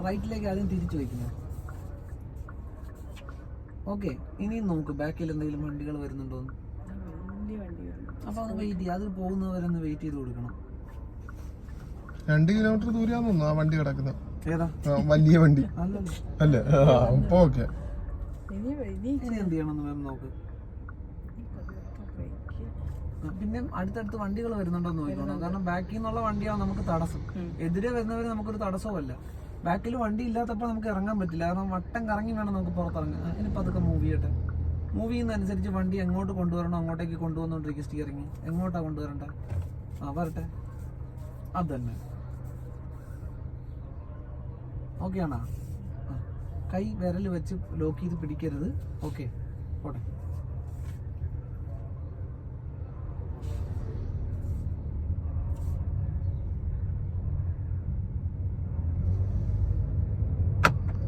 റൈറ്റിലേക്ക് ആദ്യം തിരിച്ചു വയ്ക്കുന്നത്. ഓക്കെ, ഇനിയും നോക്ക് ബാക്കിൽ എന്തെങ്കിലും വണ്ടികൾ വരുന്നുണ്ടോന്ന്. അപ്പൊ ഒന്ന് വെയിറ്റ് ചെയ്യുക, അത് പോകുന്നവരൊന്ന് വെയിറ്റ് ചെയ്ത് കൊടുക്കണം. 2 കിലോമീറ്റർ ദൂരെയാണെന്ന് ആ വണ്ടി കിടക്കുന്നത്. ഏതാ വലിയ വണ്ടി അല്ലല്ലോ. അല്ലേ? അപ്പൊ ഓക്കെ. ഇനി എന്ത് ചെയ്യണമെന്ന് മാം നോക്ക്. പിന്നെ അടുത്തടുത്ത് വണ്ടികൾ വരുന്നുണ്ടോന്ന് നോക്കണം. കാരണം ബാക്കിൽ നിന്നുള്ള വണ്ടിയാണ് നമുക്ക് തടസ്സം. എതിരെ വരുന്നവര് നമുക്കൊരു തടസ്സമല്ല. ബാക്കിൽ വണ്ടി ഇല്ലാത്തപ്പോൾ നമുക്ക് ഇറങ്ങാൻ പറ്റില്ല. കാരണം വട്ടം കറങ്ങി വേണം നമുക്ക് പുറത്തിറങ്ങാൻ. ഇനിയിപ്പോൾ അതൊക്കെ മൂവ് ചെയ്യട്ടെ. മൂവ് ചെയ്യുന്നതനുസരിച്ച് വണ്ടി എങ്ങോട്ട് കൊണ്ടുവരണോ അങ്ങോട്ടേക്ക് കൊണ്ടുവന്നുകൊണ്ടിരിക്കും. സ്റ്റിയറിങ് എങ്ങോട്ടാ കൊണ്ടുവരണ്ട? വരട്ടെ, അത് തന്നെ. ഓക്കെ ആണോ? കൈ വിരൽ വെച്ച് ലോക്ക് ചെയ്ത് പിടിക്കരുത്. ഓക്കെ, പോട്ടെ.